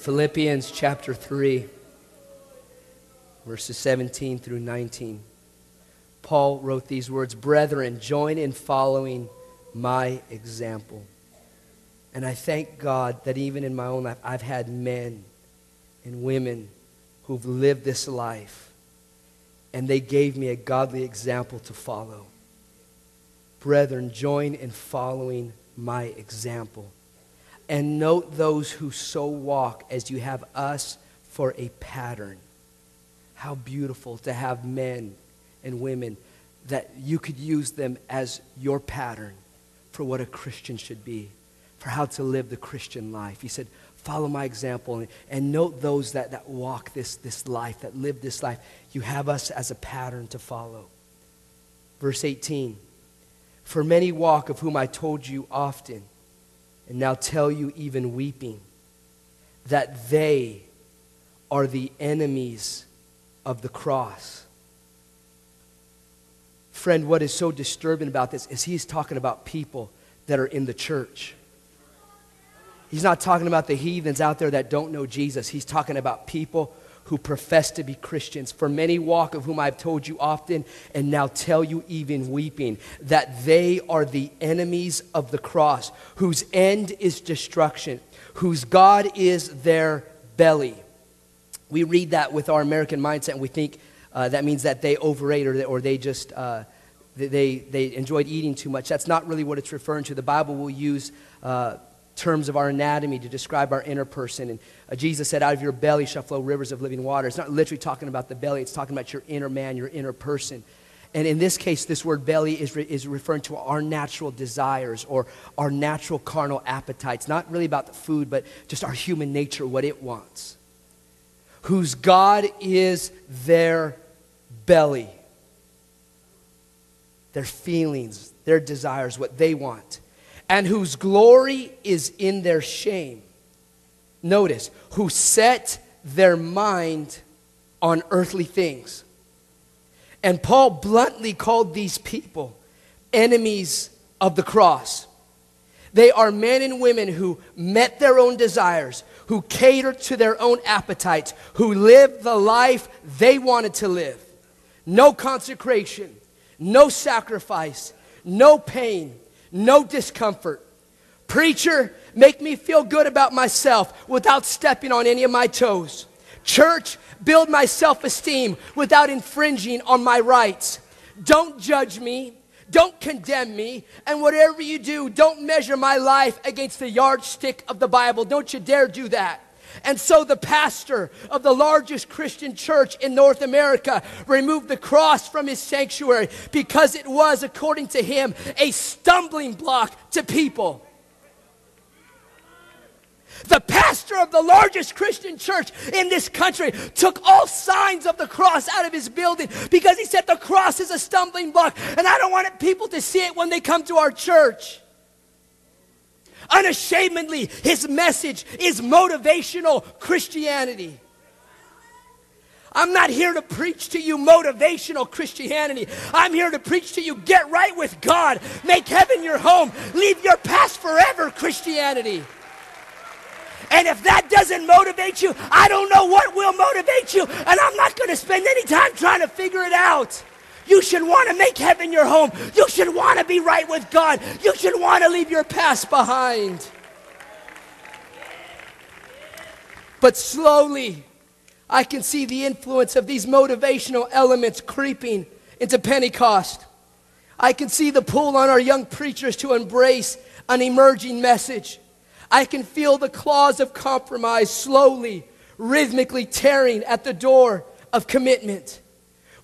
Philippians chapter 3, verses 17 through 19. Paul wrote these words, "Brethren, join in following my example." And I thank God that even in my own life, I've had men and women who've lived this life, and they gave me a godly example to follow. Brethren, join in following my example. And note those who so walk as you have us for a pattern. How beautiful to have men and women that you could use them as your pattern for what a Christian should be, for how to live the Christian life. He said, follow my example, and note those that walk this life, that live this life. You have us as a pattern to follow. Verse 18, "For many walk, of whom I told you often, and now tell you even weeping, that they are the enemies of the cross." Friend, what is so disturbing about this is he's talking about people that are in the church. He's not talking about the heathens out there that don't know Jesus. He's talking about people who profess to be Christians. "For many walk, of whom I've told you often, and now tell you even weeping, that they are the enemies of the cross, whose end is destruction, whose God is their belly." We read that with our American mindset, and we think that means that they overate, or they just they enjoyed eating too much. That's not really what it's referring to. The Bible will use terms of our anatomy to describe our inner person. And Jesus said, "Out of your belly shall flow rivers of living water." It's not literally talking about the belly. It's talking about your inner man, your inner person. And in this case, this word belly is referring to our natural desires or our natural carnal appetites. Not really about the food, but just our human nature, what it wants. "Whose God is their belly." Their feelings, their desires, what they want. "And whose glory is in their shame." Notice, who set their mind on earthly things. And Paul bluntly called these people enemies of the cross. They are men and women who met their own desires, who catered to their own appetites, who lived the life they wanted to live. No consecration, no sacrifice, no pain, no discomfort. "Preacher, make me feel good about myself without stepping on any of my toes. Church, build my self-esteem without infringing on my rights. Don't judge me, don't condemn me, and whatever you do, don't measure my life against the yardstick of the Bible. Don't you dare do that." And so the pastor of the largest Christian church in North America removed the cross from his sanctuary because it was, according to him, a stumbling block to people. The pastor of the largest Christian church in this country took all signs of the cross out of his building because he said the cross is a stumbling block, and I don't want people to see it when they come to our church. Unashamedly, his message is motivational Christianity. I'm not here to preach to you motivational Christianity. I'm here to preach to you, get right with God, make heaven your home, leave your past forever Christianity. And if that doesn't motivate you, I don't know what will motivate you, and I'm not going to spend any time trying to figure it out. You should want to make heaven your home. You should want to be right with God. You should want to leave your past behind. But slowly, I can see the influence of these motivational elements creeping into Pentecost. I can see the pull on our young preachers to embrace an emerging message. I can feel the claws of compromise slowly, rhythmically tearing at the door of commitment.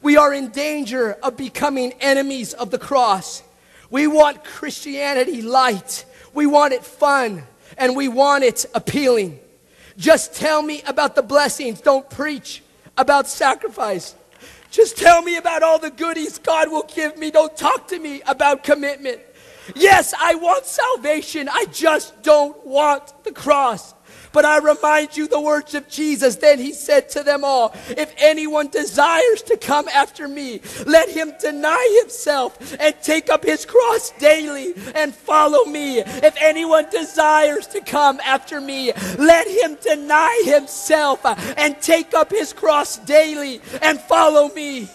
We are in danger of becoming enemies of the cross. We want Christianity light. We want it fun. And we want it appealing. Just tell me about the blessings. Don't preach about sacrifice. Just tell me about all the goodies God will give me. Don't talk to me about commitment. Yes, I want salvation. I just don't want the cross. But I remind you the words of Jesus. Then he said to them all, if anyone desires to come after me, let him deny himself and take up his cross daily and follow me. If anyone desires to come after me, let him deny himself and take up his cross daily and follow me.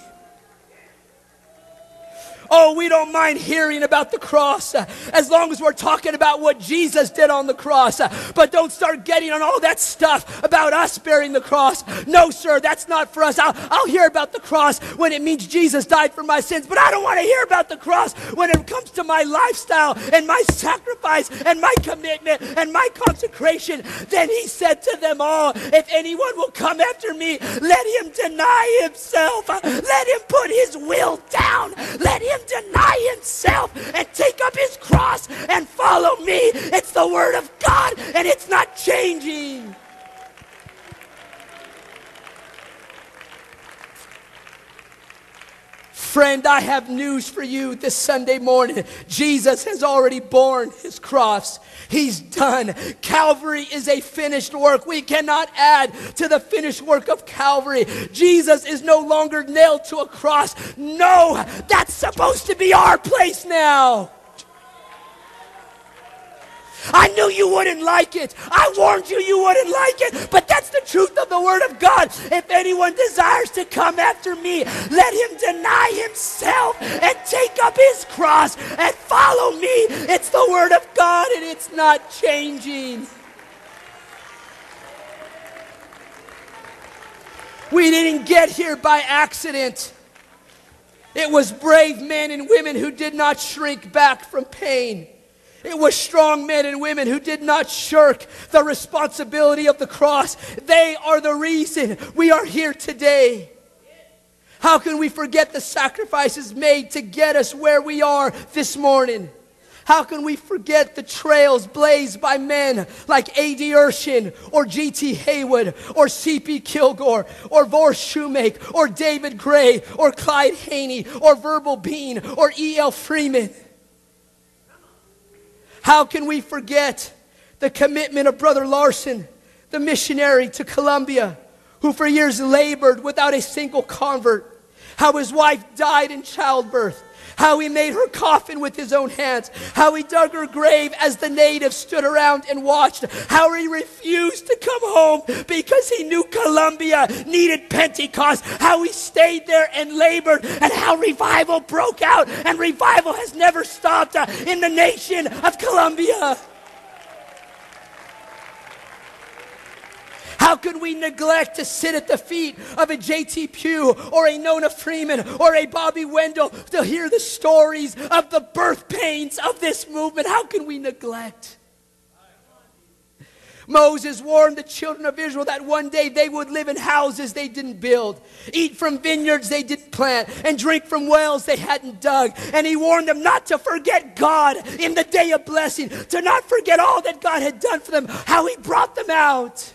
Oh, we don't mind hearing about the cross as long as we're talking about what Jesus did on the cross. But don't start getting on all that stuff about us bearing the cross. No, sir, that's not for us. I'll hear about the cross when it means Jesus died for my sins. But I don't want to hear about the cross when it comes to my lifestyle and my sacrifice and my commitment and my consecration. Then he said to them all, if anyone will come after me, let him deny himself. Let him put his will down. Let him deny himself and take up his cross and follow me. It's the word of God and it's not changing. Friend, I have news for you this Sunday morning. Jesus has already borne his cross. He's done. Calvary is a finished work. We cannot add to the finished work of Calvary. Jesus is no longer nailed to a cross. No, that's supposed to be our place now. I knew you wouldn't like it. I warned you you wouldn't like it. But that's the truth of the word of God. If anyone desires to come after me, let him deny himself and take up his cross and follow me. It's the word of God and it's not changing. We didn't get here by accident. It was brave men and women who did not shrink back from pain. It was strong men and women who did not shirk the responsibility of the cross. They are the reason we are here today. How can we forget the sacrifices made to get us where we are this morning? How can we forget the trails blazed by men like A.D. Urshan or G.T. Haywood or C.P. Kilgore or Vor Shoemake or David Gray or Clyde Haney or Verbal Bean or E.L. Freeman? How can we forget the commitment of Brother Larson, the missionary to Colombia, who for years labored without a single convert? How his wife died in childbirth. How he made her coffin with his own hands. How he dug her grave as the natives stood around and watched. How he refused to come home because he knew Colombia needed Pentecost. How he stayed there and labored. And how revival broke out. And revival has never stopped in the nation of Colombia. How could we neglect to sit at the feet of a J.T. Pugh or a Nona Freeman or a Bobby Wendell to hear the stories of the birth pains of this movement? How can we neglect? Moses warned the children of Israel that one day they would live in houses they didn't build, eat from vineyards they didn't plant, and drink from wells they hadn't dug. And he warned them not to forget God in the day of blessing, to not forget all that God had done for them, how he brought them out.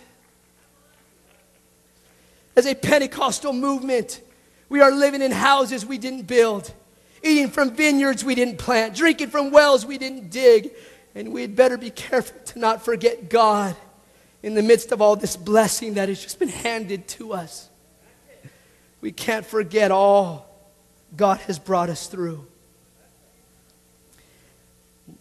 As a Pentecostal movement, we are living in houses we didn't build, eating from vineyards we didn't plant, drinking from wells we didn't dig. And we'd better be careful to not forget God in the midst of all this blessing that has just been handed to us. We can't forget all God has brought us through.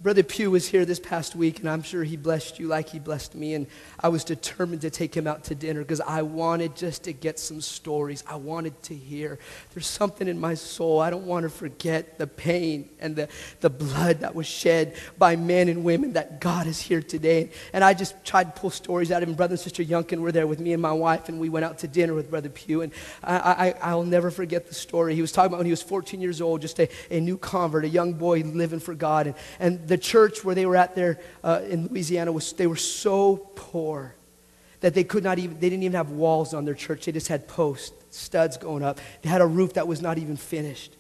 Brother Pugh was here this past week, and I'm sure he blessed you like he blessed me. And I was determined to take him out to dinner because I wanted just to get some stories. I wanted to hear. There's something in my soul. I don't want to forget the pain and the blood that was shed by men and women that God is here today. And I just tried to pull stories out of him. Brother and Sister Yunkin were there with me and my wife, and we went out to dinner with Brother Pugh. And I'll never forget the story. He was talking about when he was 14 years old, just a new convert, a young boy living for God. And the church where they were at there in Louisiana, they were so poor that they didn't even have walls on their church. They just had posts, studs going up. They had a roof that was not even finished.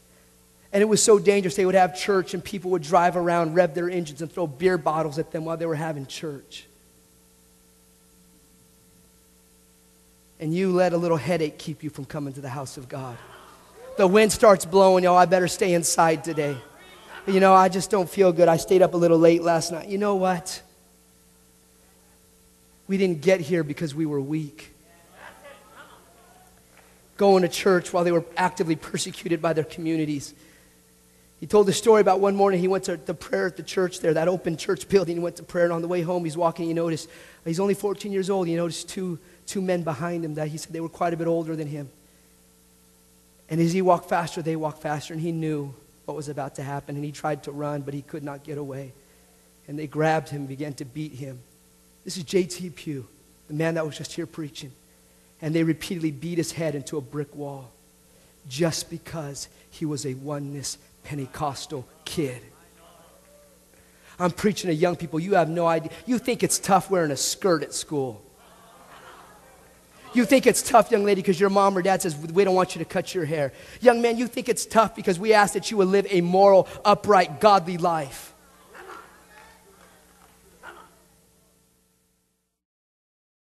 And it was so dangerous. They would have church and people would drive around, rev their engines and throw beer bottles at them while they were having church. And you let a little headache keep you from coming to the house of God. The wind starts blowing, y'all, I better stay inside today. You know, I just don't feel good. I stayed up a little late last night. You know what? We didn't get here because we were weak. Going to church while they were actively persecuted by their communities. He told the story about one morning he went to the prayer at the church there, that open church building. He went to prayer, and on the way home, he's walking. He noticed, he's only 14 years old. He noticed two men behind him that he said they were quite a bit older than him. And as he walked faster, they walked faster, and he knew what was about to happen. And he tried to run, but he could not get away. And they grabbed him, began to beat him. This is J.T. Pugh, the man that was just here preaching. And they repeatedly beat his head into a brick wall just because he was a oneness Pentecostal kid. I'm preaching to young people. You have no idea. You think it's tough wearing a skirt at school. You think it's tough, young lady, because your mom or dad says, we don't want you to cut your hair. Young man, you think it's tough because we ask that you would live a moral, upright, godly life.